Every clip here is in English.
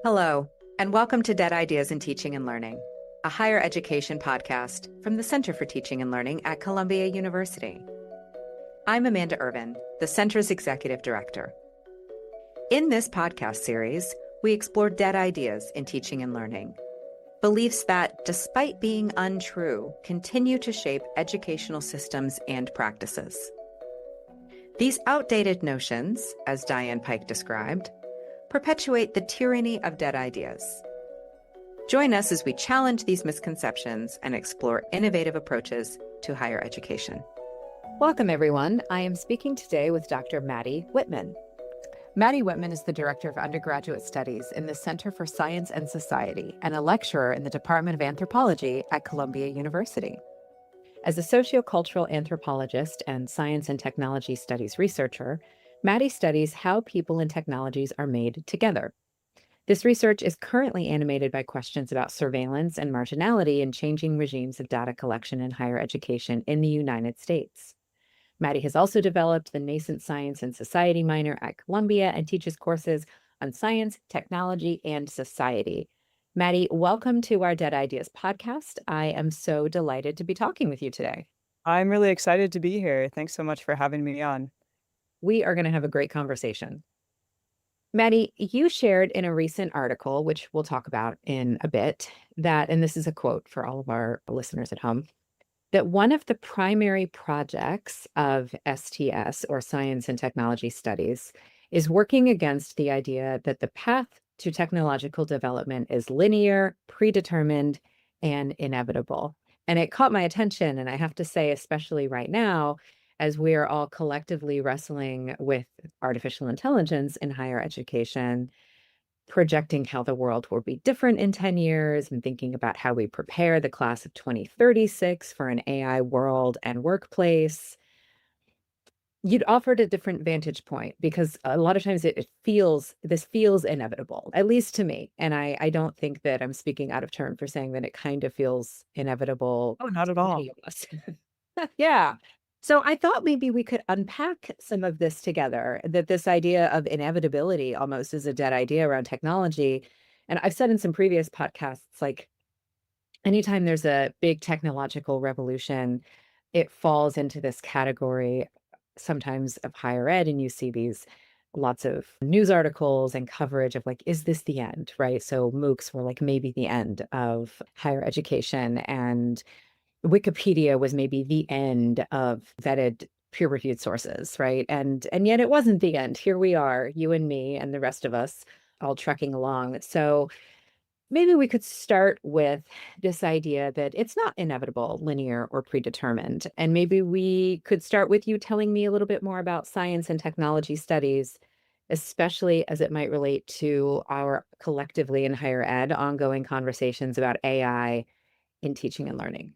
Hello, and welcome to Dead Ideas in Teaching and Learning, a higher education podcast from the Center for Teaching and Learning at Columbia University. I'm Amanda Irvin, the Center's Executive Director. In this podcast series, we explore dead ideas in teaching and learning, beliefs that, despite being untrue, continue to shape educational systems and practices. These outdated notions, as Diane Pike described, perpetuate the tyranny of dead ideas. Join us as we challenge these misconceptions and explore innovative approaches to higher education. Welcome, everyone. I am speaking today with Dr. Madisson Whitman. Madisson Whitman is the Director of Undergraduate Studies in the Center for Science and Society and a lecturer in the Department of Anthropology at Columbia University. As a sociocultural anthropologist and science and technology studies researcher, Maddy studies how people and technologies are made together. This research is currently animated by questions about surveillance and marginality in changing regimes of data collection in higher education in the United States. Maddy has also developed the nascent science and society minor at Columbia and teaches courses on science, technology, and society. Maddy, welcome to our Dead Ideas podcast. I am so delighted to be talking with you today. I'm really excited to be here. Thanks so much for having me on. We are going to have a great conversation. Maddy, you shared in a recent article, which we'll talk about in a bit, that, and this is a quote for all of our listeners at home, that one of the primary projects of STS, or Science and Technology Studies, is working against the idea that the path to technological development is linear, predetermined, and inevitable. And it caught my attention, and I have to say, especially right now, as we are all collectively wrestling with artificial intelligence in higher education, projecting how the world will be different in 10 years and thinking about how we prepare the class of 2036 for an AI world and workplace. You'd offered a different vantage point because a lot of times this feels inevitable, at least to me. And I don't think that I'm speaking out of turn for saying that it kind of feels inevitable. Oh, not at To all. many of us. Yeah. So I thought maybe we could unpack some of this together, that this idea of inevitability almost is a dead idea around technology. And I've said in some previous podcasts, like anytime there's a big technological revolution, it falls into this category sometimes of higher ed. And you see these lots of news articles and coverage of like, is this the end? Right. So MOOCs were like maybe the end of higher education, and Wikipedia was maybe the end of vetted peer-reviewed sources, right? And yet it wasn't the end. Here we are, you and me and the rest of us all trekking along. So maybe we could start with this idea that it's not inevitable, linear, or predetermined. And maybe we could start with you telling me a little bit more about science and technology studies, especially as it might relate to our collectively in higher ed ongoing conversations about AI in teaching and learning.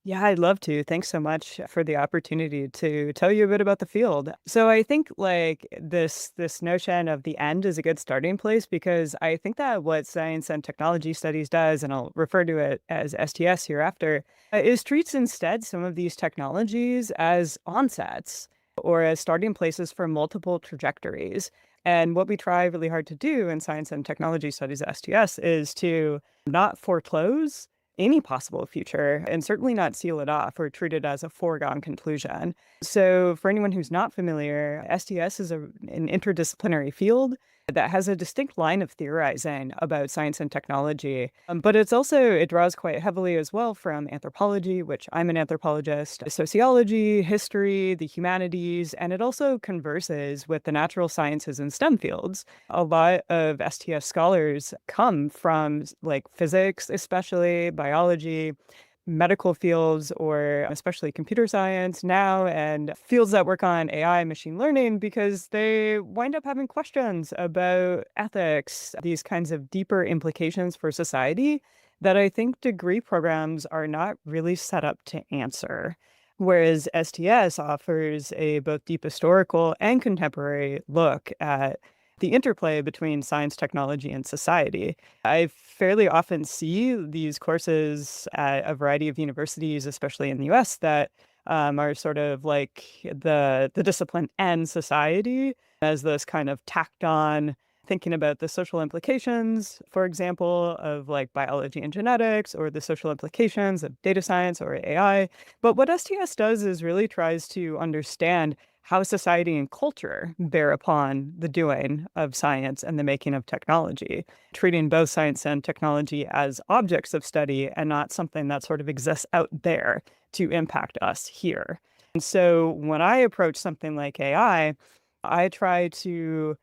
Yeah, I'd love to. Thanks so much for the opportunity to tell you a bit about the field. So I think like this notion of the end is a good starting place because I think that what science and technology studies does, and I'll refer to it as STS hereafter, is treats instead some of these technologies as onsets or as starting places for multiple trajectories. And what we try really hard to do in science and technology studies at STS is to not foreclose any possible future, and certainly not seal it off or treat it as a foregone conclusion. So for anyone who's not familiar, STS is an interdisciplinary field that has a distinct line of theorizing about science and technology. But it draws quite heavily as well from anthropology, which I'm an anthropologist, sociology, history, the humanities, and it also converses with the natural sciences and STEM fields. A lot of STS scholars come from like physics, especially biology, medical fields, or especially computer science now, and fields that work on AI and machine learning because they wind up having questions about ethics, these kinds of deeper implications for society that I think degree programs are not really set up to answer. Whereas STS offers a both deep historical and contemporary look at the interplay between science, technology, and society. I fairly often see these courses at a variety of universities, especially in the US, that are sort of like the discipline and society as this kind of tacked on thinking about the social implications, for example, of like biology and genetics, or the social implications of data science or AI. But what STS does is really tries to understand how society and culture bear upon the doing of science and the making of technology, treating both science and technology as objects of study and not something that sort of exists out there to impact us here. And so when I approach something like I try to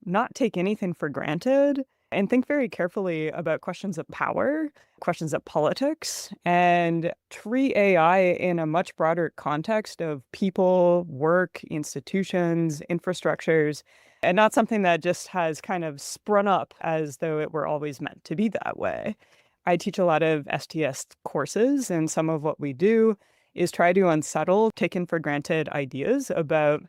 not take anything for granted and think very carefully about questions of power, questions of politics, and treat AI in a much broader context of people, work, institutions, infrastructures, and not something that just has kind of sprung up as though it were always meant to be that way. I teach a lot of STS courses, and some of what we do is try to unsettle taken for granted ideas about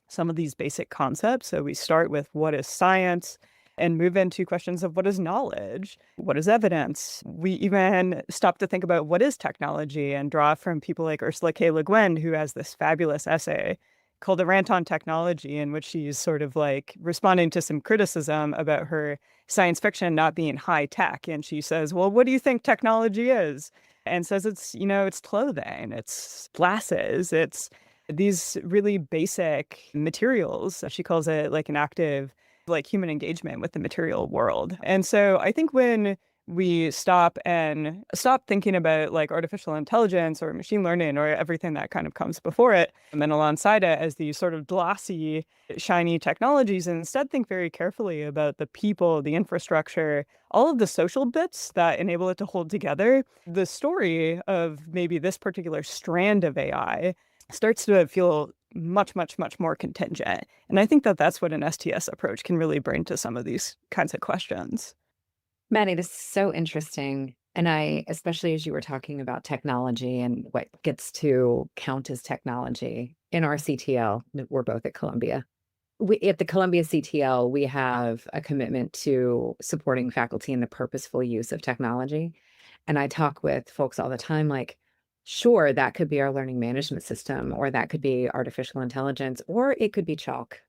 some of these basic concepts. So we start with what is science and move into questions of what is knowledge, what is evidence. We even stop to think about what is technology and draw from people like Ursula K. Le Guin, who has this fabulous essay called A Rant on Technology, in which she's sort of like responding to some criticism about her science fiction not being high tech. And she says, well, what do you think technology is? And says it's clothing, it's glasses, it's these really basic materials. She calls it like an active, like human engagement with the material world. And so I think when we stop thinking about like artificial intelligence or machine learning or everything that kind of comes before it, and then alongside it as these sort of glossy, shiny technologies, and instead think very carefully about the people, the infrastructure, all of the social bits that enable it to hold together, the story of maybe this particular strand of AI starts to feel much, much, much more contingent. And I think that that's what an STS approach can really bring to some of these kinds of questions. Maddie, this is so interesting. And especially as you were talking about technology and what gets to count as technology in our CTL, we're both at Columbia. At the Columbia CTL, we have a commitment to supporting faculty in the purposeful use of technology. And I talk with folks all the time, like, sure, that could be our learning management system, or that could be artificial intelligence, or it could be chalk.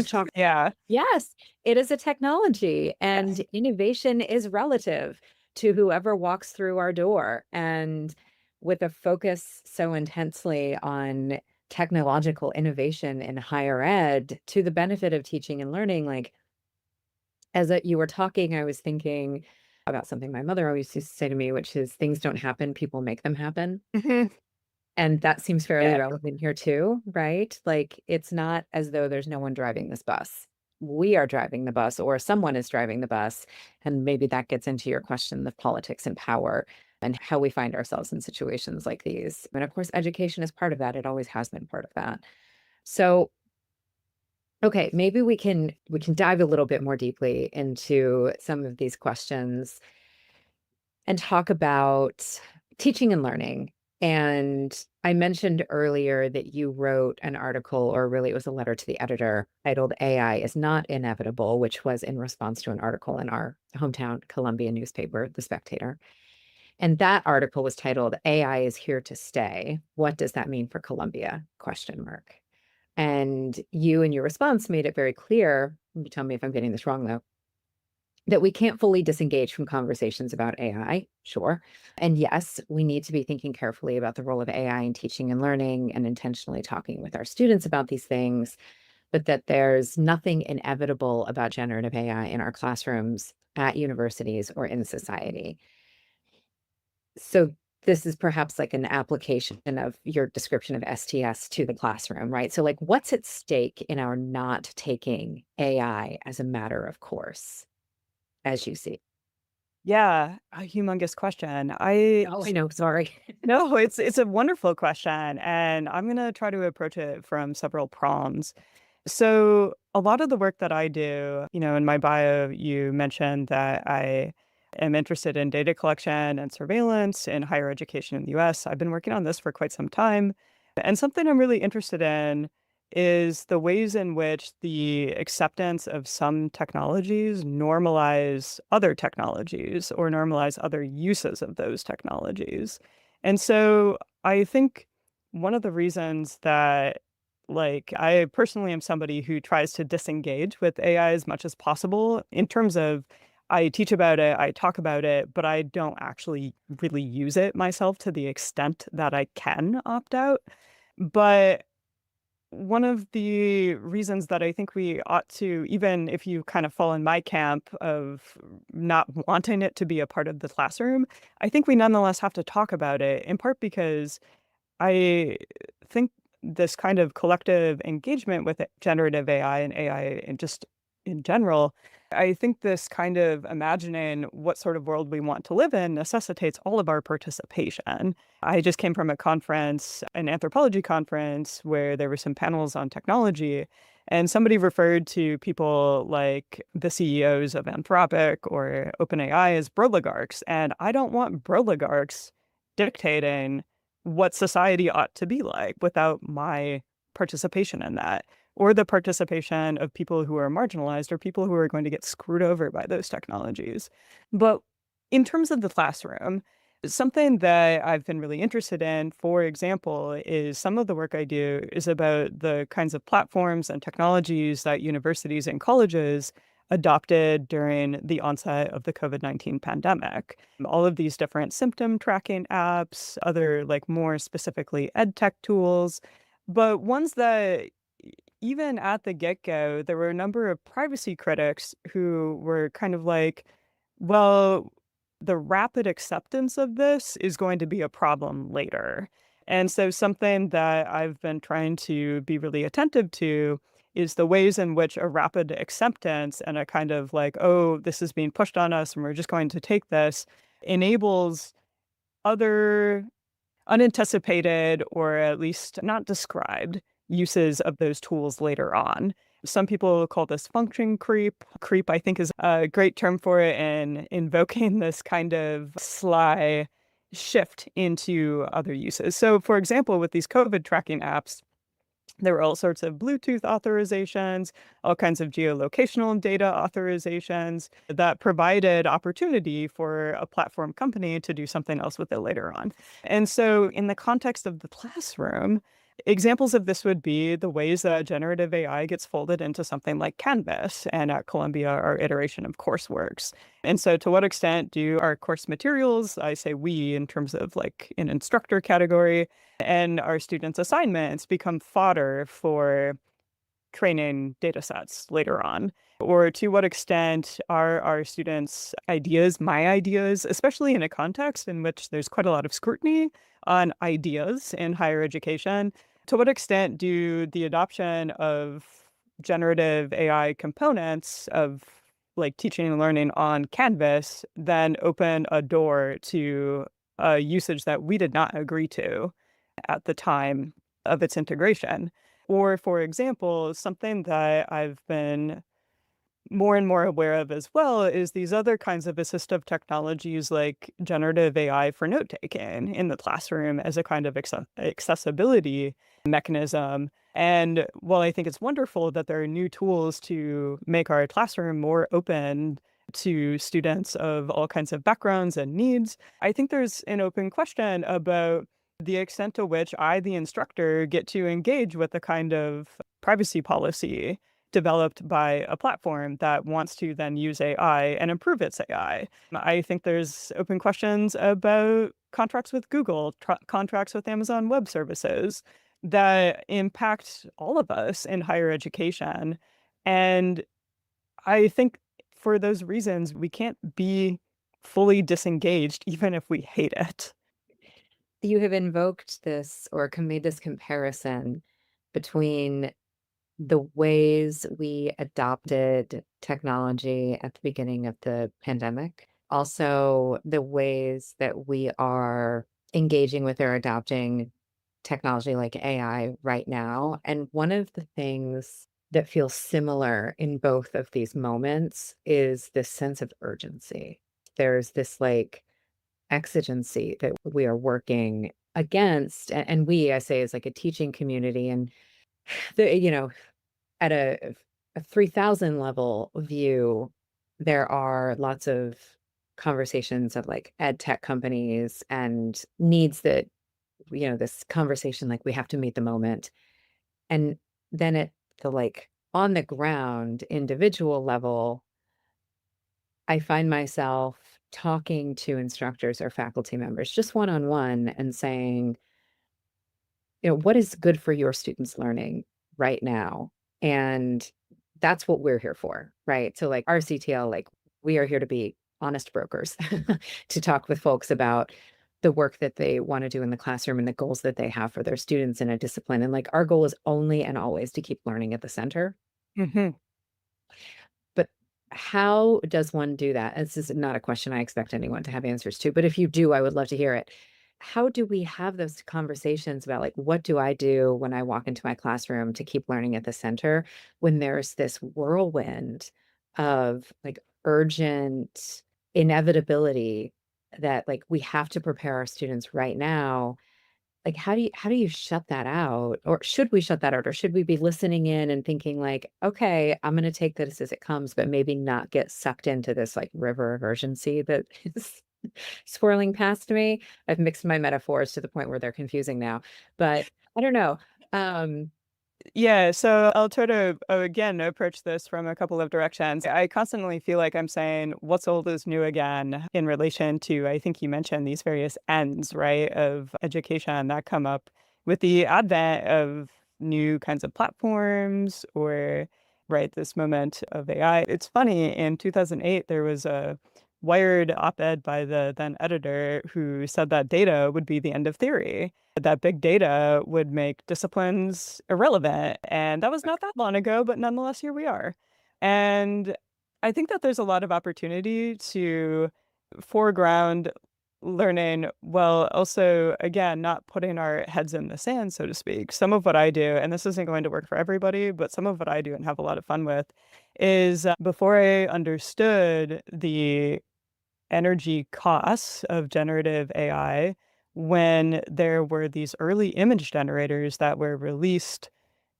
Chalk. Yeah. Yes, it is a technology, and innovation is relative to whoever walks through our door. And with a focus so intensely on technological innovation in higher ed to the benefit of teaching and learning, like you were talking, I was thinking about something my mother always used to say to me, which is things don't happen, people make them happen. Mhm. And that seems fairly Yeah. relevant here too, right? Like it's not as though there's no one driving this bus. We are driving the bus, or someone is driving the bus. And maybe that gets into your question of politics and power and how we find ourselves in situations like these. And of course, education is part of that. It always has been part of that. So, okay, maybe we can dive a little bit more deeply into some of these questions and talk about teaching and learning. And I mentioned earlier that you wrote an article, or really it was a letter to the editor, titled AI is Not Inevitable, which was in response to an article in our hometown Columbia newspaper, The Spectator. And that article was titled AI is Here to Stay. What does that mean for Columbia? Question mark. And you in your response made it very clear, you tell me if I'm getting this wrong though, that we can't fully disengage from conversations about AI, sure. And yes, we need to be thinking carefully about the role of AI in teaching and learning and intentionally talking with our students about these things, but that there's nothing inevitable about generative AI in our classrooms, at universities, or in society. So this is perhaps like an application of your description of STS to the classroom, right? So like what's at stake in our not taking AI as a matter of course, as you see? Yeah, a humongous question. I Oh, I know. Sorry. No, it's a wonderful question, and I'm gonna try to approach it from several prongs. So a lot of the work that I do, in my bio, you mentioned that I am interested in data collection and surveillance in higher education in the US. I've been working on this for quite some time. And something I'm really interested in is the ways in which the acceptance of some technologies normalize other technologies or normalize other uses of those technologies. And so I think one of the reasons that like I personally am somebody who tries to disengage with AI as much as possible in terms of I teach about it, I talk about it, but I don't actually really use it myself to the extent that I can opt out. But one of the reasons that I think we ought to, even if you kind of fall in my camp of not wanting it to be a part of the classroom, I think we nonetheless have to talk about it, in part because I think this kind of collective engagement with generative AI and AI and just in general, I think this kind of imagining what sort of world we want to live in necessitates all of our participation. I just came from a conference, an anthropology conference, where there were some panels on technology, and somebody referred to people like the CEOs of Anthropic or OpenAI as broligarchs. And I don't want broligarchs dictating what society ought to be like without my participation in that, or the participation of people who are marginalized or people who are going to get screwed over by those technologies. But in terms of the classroom, something that I've been really interested in, for example, is some of the work I do is about the kinds of platforms and technologies that universities and colleges adopted during the onset of the COVID-19 pandemic. All of these different symptom tracking apps, other like more specifically ed tech tools, but ones that even at the get-go, there were a number of privacy critics who were kind of like, well, the rapid acceptance of this is going to be a problem later. And so something that I've been trying to be really attentive to is the ways in which a rapid acceptance and a kind of like, oh, this is being pushed on us and we're just going to take this enables other unanticipated or at least not described uses of those tools later on. Some people call this function creep. Creep, I think, is a great term for it, and invoking this kind of sly shift into other uses. So, for example, with these COVID tracking apps, there were all sorts of Bluetooth authorizations, all kinds of geolocational data authorizations that provided opportunity for a platform company to do something else with it later on. And so, in the context of the classroom, examples of this would be the ways that generative AI gets folded into something like Canvas and at Columbia, our iteration of courseworks. And so, to what extent do our course materials, I say we in terms of like an instructor category, and our students' assignments become fodder for training data sets later on? Or to what extent are our students' ideas my ideas, especially in a context in which there's quite a lot of scrutiny on ideas in higher education? To what extent do the adoption of generative AI components of like teaching and learning on Canvas then open a door to a usage that we did not agree to at the time of its integration? Or, for example, something that I've been more and more aware of as well is these other kinds of assistive technologies like generative AI for note taking in the classroom as a kind of accessibility mechanism. And while I think it's wonderful that there are new tools to make our classroom more open to students of all kinds of backgrounds and needs, I think there's an open question about the extent to which I, the instructor, get to engage with the kind of privacy policy developed by a platform that wants to then use AI and improve its AI. I think there's open questions about contracts with Google, contracts with Amazon Web Services that impact all of us in higher education. And I think for those reasons, we can't be fully disengaged, even if we hate it. You have invoked this or made this comparison between the ways we adopted technology at the beginning of the pandemic, also the ways that we are engaging with or adopting technology like AI right now. And one of the things that feels similar in both of these moments is this sense of urgency. There's this like exigency that we are working against. And we, I say, is like a teaching community. And at a 3,000 level view, there are lots of conversations of like ed tech companies and needs that, this conversation, like we have to meet the moment. And then at the like on the ground individual level, I find myself talking to instructors or faculty members just one-on-one and saying, what is good for your students' learning right now? And that's what we're here for, right? So like RCTL, like we are here to be honest brokers to talk with folks about the work that they want to do in the classroom and the goals that they have for their students in a discipline. And like our goal is only and always to keep learning at the center. Hmm. But how does one do that? This is not a question I expect anyone to have answers to, but if you do, I would love to hear it. How do we have those conversations about like, what do I do when I walk into my classroom to keep learning at the center when there's this whirlwind of like urgent inevitability that like we have to prepare our students right now? Like how do you shut that out? Or should we shut that out? Or should we be listening in and thinking like, okay, I'm gonna take this as it comes, but maybe not get sucked into this like river of urgency that is swirling past me. I've mixed my metaphors to the point where they're confusing now. But I don't know. Um, Yeah, so I'll try to again approach this from a couple of directions. I constantly feel like I'm saying what's old is new again in relation to, I think you mentioned these various ends, right, of education that come up with the advent of new kinds of platforms or, right, this moment of AI. It's funny, in 2008, there was a Wired op-ed by the then editor who said that data would be the end of theory, that big data would make disciplines irrelevant. And that was not that long ago, but nonetheless, here we are. And I think that there's a lot of opportunity to foreground learning while also, again, not putting our heads in the sand, so to speak. Some of what I do, and this isn't going to work for everybody, but some of what I do and have a lot of fun with is before I understood the energy costs of generative AI, when there were these early image generators that were released.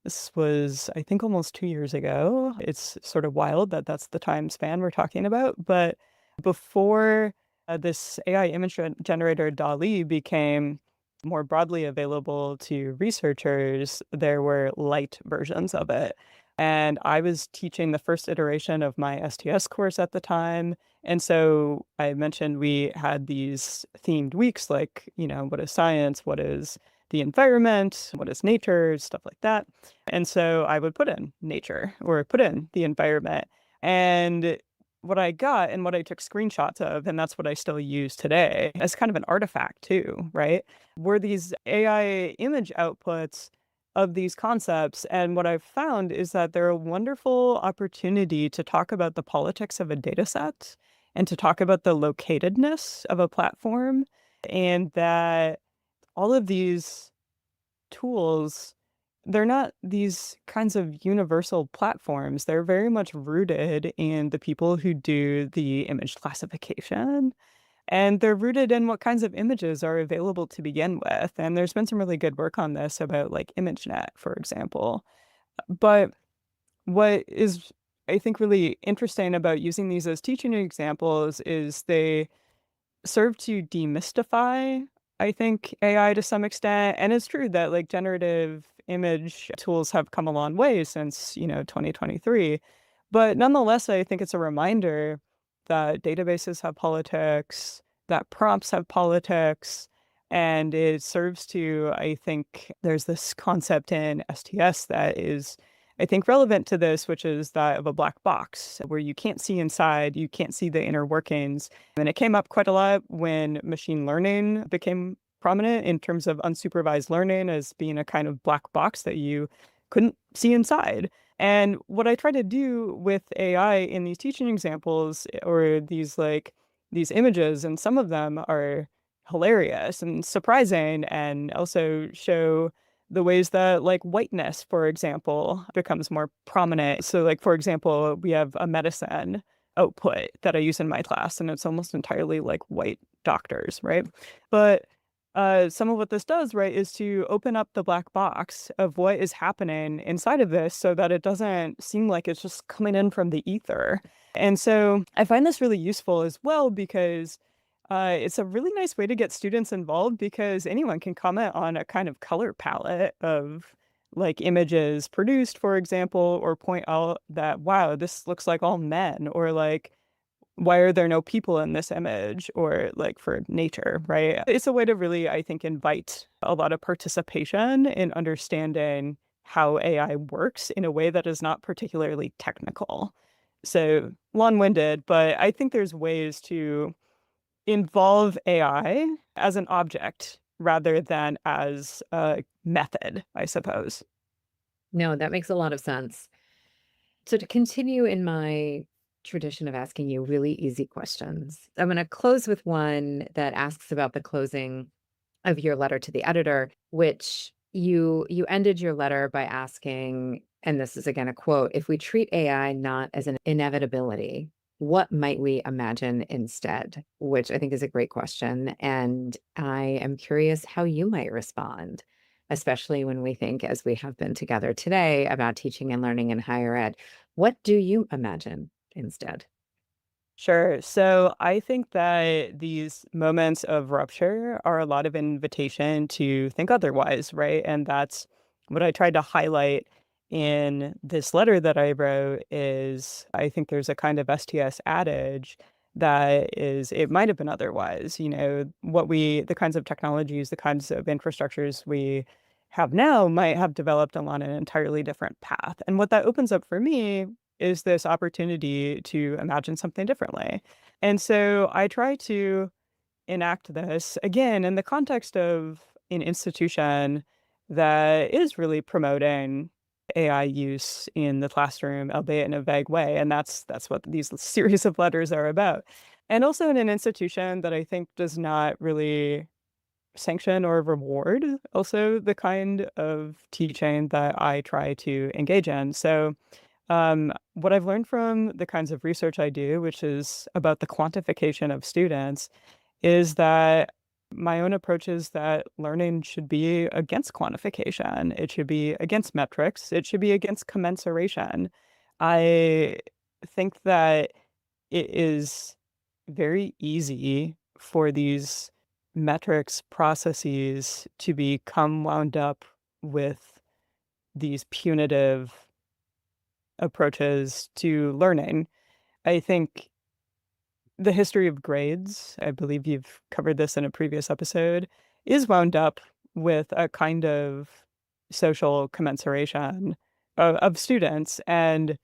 This was, I think, almost 2 years ago. It's sort of wild that that's the time span we're talking about. But before this AI image generator DALL-E became more broadly available to researchers, there were light versions of it. And I was teaching the first iteration of my STS course at the time. And so I mentioned we had these themed weeks like, what is science? What is the environment? What is nature? Stuff like that. And so I would put in nature or put in the environment. And what I got and what I took screenshots of, and that's what I still use today as kind of an artifact too, right? Were these AI image outputs of these concepts. And what I've found is that they're a wonderful opportunity to talk about the politics of a data set and to talk about the locatedness of a platform, and that all of these tools, they're not these kinds of universal platforms. They're very much rooted in the people who do the image classification. And they're rooted in what kinds of images are available to begin with. And there's been some really good work on this about like ImageNet, for example. But what is, I think, really interesting about using these as teaching examples is they serve to demystify, I think, AI to some extent. And it's true that like generative image tools have come a long way since, 2023. But nonetheless, I think it's a reminder that databases have politics, that prompts have politics, and it serves to, I think, there's this concept in STS that is, I think, relevant to this, which is that of a black box where you can't see inside, you can't see the inner workings. And it came up quite a lot when machine learning became prominent in terms of unsupervised learning as being a kind of black box that you couldn't see inside. And what I try to do with AI in these teaching examples or these images, and some of them are hilarious and surprising and also show the ways that like whiteness, for example, becomes more prominent. So like, for example, we have a medicine output that I use in my class, and it's almost entirely like white doctors, right? But some of what this does, right, is to open up the black box of what is happening inside of this so that it doesn't seem like it's just coming in from the ether. And so I find this really useful as well because it's a really nice way to get students involved because anyone can comment on a kind of color palette of like images produced, for example, or point out that, wow, this looks like all men, or like, why are there no people in this image, or like for nature, right? It's a way to really, I think, invite a lot of participation in understanding how AI works in a way that is not particularly technical. So long-winded, but I think there's ways to involve AI as an object rather than as a method, I suppose. No, that makes a lot of sense. So to continue in my tradition of asking you really easy questions, I'm going to close with one that asks about the closing of your letter to the editor, which you ended your letter by asking, and this is again a quote, if we treat AI not as an inevitability, what might we imagine instead? Which I think is a great question. And I am curious how you might respond, especially when we think, as we have been together today, about teaching and learning in higher ed. What do you imagine instead? Sure. So I think that these moments of rupture are a lot of invitation to think otherwise, right? And that's what I tried to highlight in this letter that I wrote is I think there's a kind of STS adage that is it might have been otherwise. The kinds of technologies, the kinds of infrastructures we have now might have developed along an entirely different path. And what that opens up for me is this opportunity to imagine something differently. And so I try to enact this again in the context of an institution that is really promoting AI use in the classroom, albeit in a vague way. And that's what these series of letters are about. And also in an institution that I think does not really sanction or reward also the kind of teaching that I try to engage in. So what I've learned from the kinds of research I do, which is about the quantification of students, is that my own approach is that learning should be against quantification. It should be against metrics. It should be against commensuration. I think that it is very easy for these metrics processes to become wound up with these punitive approaches to learning. I think the history of grades, I believe you've covered this in a previous episode, is wound up with a kind of social commensuration of students. And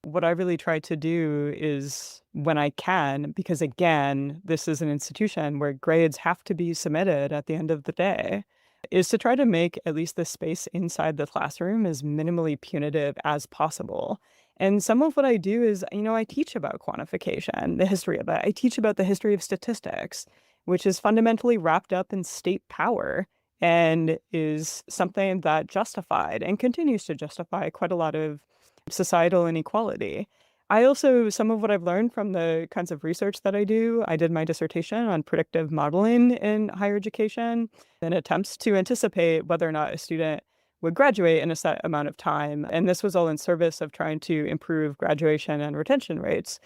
what I really try to do is when I can, because again, this is an institution where grades have to be submitted at the end of the day, is to try to make at least the space inside the classroom as minimally punitive as possible. And some of what I do is, I teach about quantification, the history of it. I teach about the history of statistics, which is fundamentally wrapped up in state power and is something that justified and continues to justify quite a lot of societal inequality. Some of what I've learned from the kinds of research that I do, I did my dissertation on predictive modeling in higher education and attempts to anticipate whether or not a student would graduate in a set amount of time. And this was all in service of trying to improve graduation and retention rates.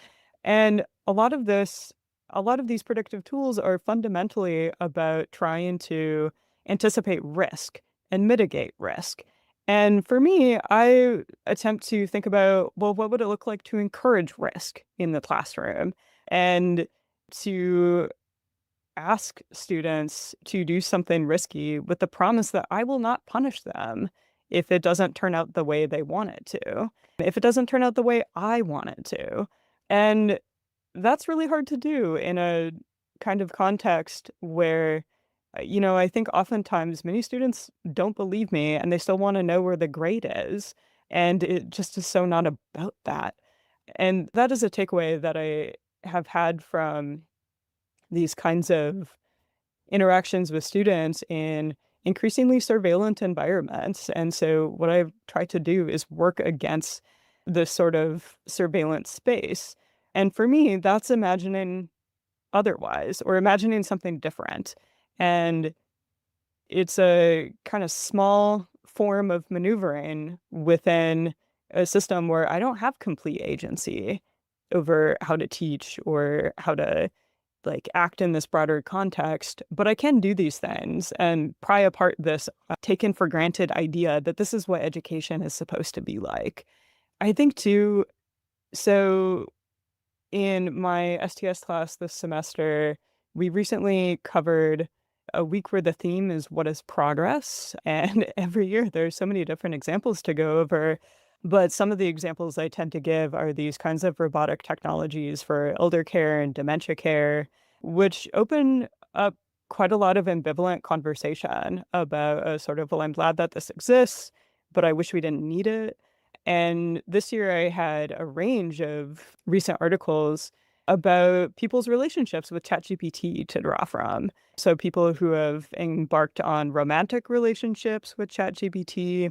And a lot of these predictive tools are fundamentally about trying to anticipate risk and mitigate risk. And for me, I attempt to think about, well, what would it look like to encourage risk in the classroom and to ask students to do something risky with the promise that I will not punish them if it doesn't turn out the way they want it to, if it doesn't turn out the way I want it to. And that's really hard to do in a kind of context where, I think oftentimes many students don't believe me and they still want to know where the grade is. And it just is so not about that. And that is a takeaway that I have had from these kinds of interactions with students in increasingly surveillant environments. And so what I've tried to do is work against this sort of surveillance space. And for me, that's imagining otherwise or imagining something different. And it's a kind of small form of maneuvering within a system where I don't have complete agency over how to teach or how to like act in this broader context, but I can do these things and pry apart this taken for granted idea that this is what education is supposed to be like. I think too, so in my STS class this semester, we recently covered a week where the theme is what is progress? And every year there's so many different examples to go over. But some of the examples I tend to give are these kinds of robotic technologies for elder care and dementia care, which open up quite a lot of ambivalent conversation about a sort of, well, I'm glad that this exists, but I wish we didn't need it. And this year I had a range of recent articles about people's relationships with ChatGPT to draw from. So people who have embarked on romantic relationships with ChatGPT,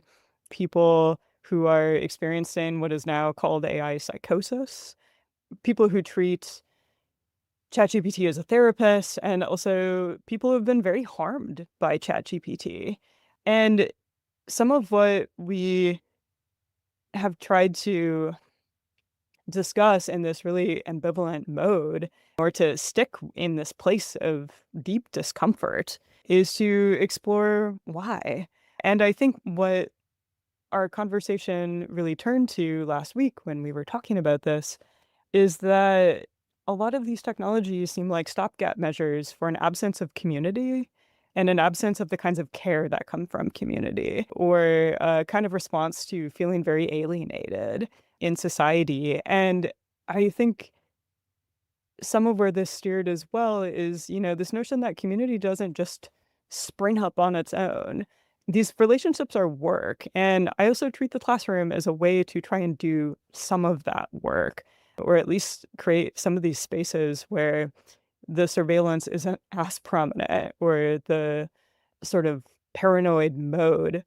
people who are experiencing what is now called AI psychosis, people who treat ChatGPT as a therapist, and also people who have been very harmed by ChatGPT. And some of what we have tried to discuss in this really ambivalent mode, or to stick in this place of deep discomfort, is to explore why. And I think what our conversation really turned to last week when we were talking about this is that a lot of these technologies seem like stopgap measures for an absence of community and an absence of the kinds of care that come from community, or a kind of response to feeling very alienated in society. And I think some of where this steered as well is, this notion that community doesn't just spring up on its own. These relationships are work. And I also treat the classroom as a way to try and do some of that work, or at least create some of these spaces where the surveillance isn't as prominent, or the sort of paranoid mode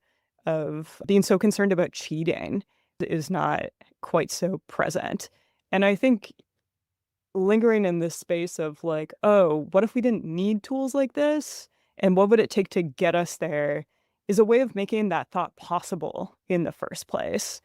of being so concerned about cheating is not quite so present. And I think lingering in this space of like, oh, what if we didn't need tools like this? And what would it take to get us there is a way of making that thought possible in the first place.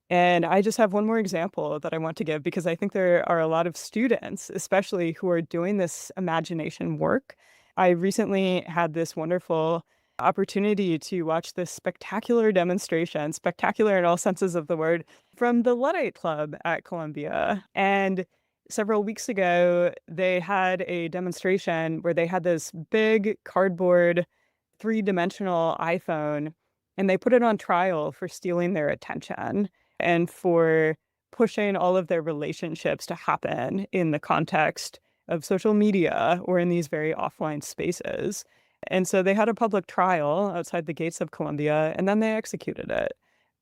And I just have one more example that I want to give, because I think there are a lot of students, especially who are doing this imagination work. I recently had this wonderful opportunity to watch this spectacular demonstration, spectacular in all senses of the word, from the Luddite Club at Columbia. And several weeks ago, they had a demonstration where they had this big cardboard three-dimensional iPhone, and they put it on trial for stealing their attention and for pushing all of their relationships to happen in the context of social media or in these very offline spaces. And so they had a public trial outside the gates of Columbia, and then they executed it.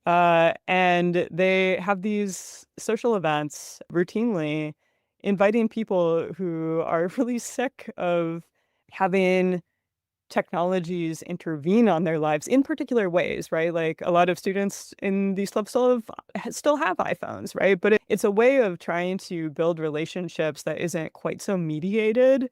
And they have these social events routinely, inviting people who are really sick of having technologies intervene on their lives in particular ways, right? Like a lot of students in these clubs still have iPhones, right? But it's a way of trying to build relationships that isn't quite so mediated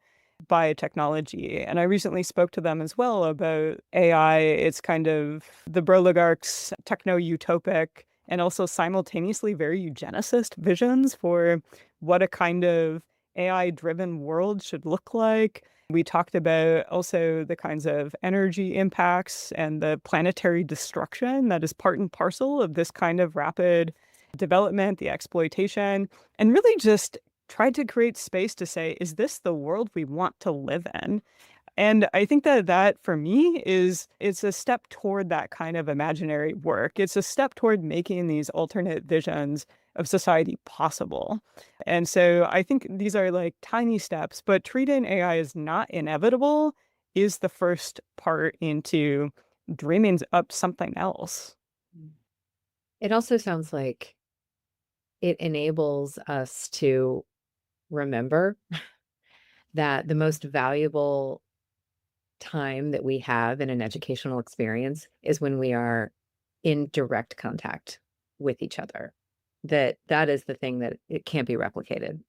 by technology. And I recently spoke to them as well about AI. It's kind of the Broligarch's techno-utopic and also simultaneously very eugenicist visions for what a kind of AI-driven world should look like. We talked about also the kinds of energy impacts and the planetary destruction that is part and parcel of this kind of rapid development, the exploitation, and really just tried to create space to say, is this the world we want to live in? And I think that for me it's a step toward that kind of imaginary work. It's a step toward making these alternate visions of society possible. And so I think these are like tiny steps, but treating AI as not inevitable is the first part into dreaming up something else. It also sounds like it enables us to remember that the most valuable time that we have in an educational experience is when we are in direct contact with each other. That is the thing that it can't be replicated.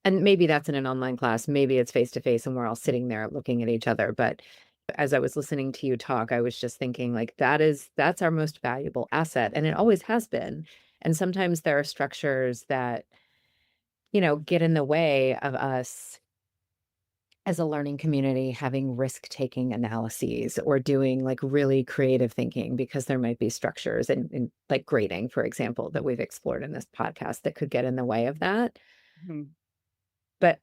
And maybe that's in an online class, maybe it's face to face and we're all sitting there looking at each other. But as I was listening to you talk, I was just thinking like that's our most valuable asset. And it always has been. And sometimes there are structures that, get in the way of us as a learning community, having risk-taking analyses or doing like really creative thinking, because there might be structures and like grading, for example, that we've explored in this podcast that could get in the way of that. Mhm. But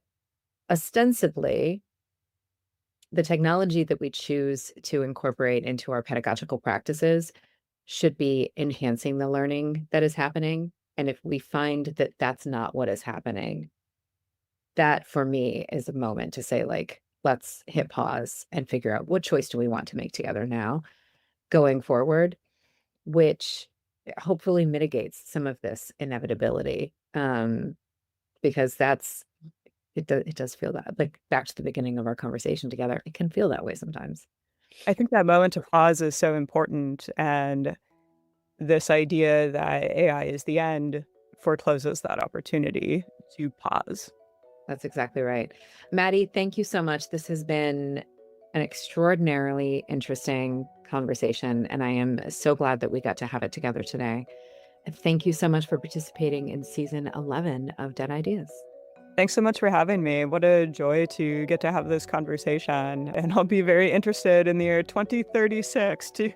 ostensibly, the technology that we choose to incorporate into our pedagogical practices should be enhancing the learning that is happening. And if we find that that's not what is happening, that for me is a moment to say, like, let's hit pause and figure out what choice do we want to make together now going forward, which hopefully mitigates some of this inevitability. Because it does feel that, like, back to the beginning of our conversation together, it can feel that way sometimes. I think that moment of pause is so important, and this idea that AI is the end forecloses that opportunity to pause. That's exactly right. Maddie, thank you so much. This has been an extraordinarily interesting conversation, and I am so glad that we got to have it together today. And thank you so much for participating in season 11 of Dead Ideas. Thanks so much for having me. What a joy to get to have this conversation. And I'll be very interested in the year 2036 too.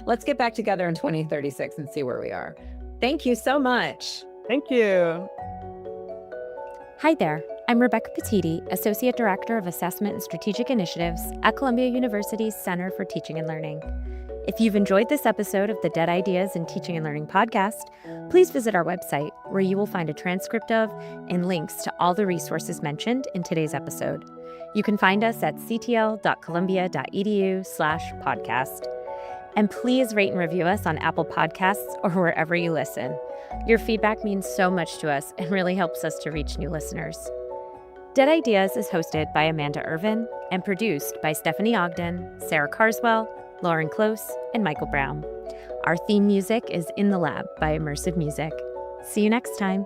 Let's get back together in 2036 and see where we are. Thank you so much. Thank you. Hi there, I'm Rebecca Petiti, Associate Director of Assessment and Strategic Initiatives at Columbia University's Center for Teaching and Learning. If you've enjoyed this episode of the Dead Ideas in Teaching and Learning podcast, please visit our website, where you will find a transcript of and links to all the resources mentioned in today's episode. You can find us at ctl.columbia.edu/podcast. And please rate and review us on Apple Podcasts or wherever you listen. Your feedback means so much to us and really helps us to reach new listeners. Dead Ideas is hosted by Amanda Irvin and produced by Stephanie Ogden, Sarah Carswell, Lauren Close, and Michael Brown. Our theme music is In the Lab by Immersive Music. See you next time.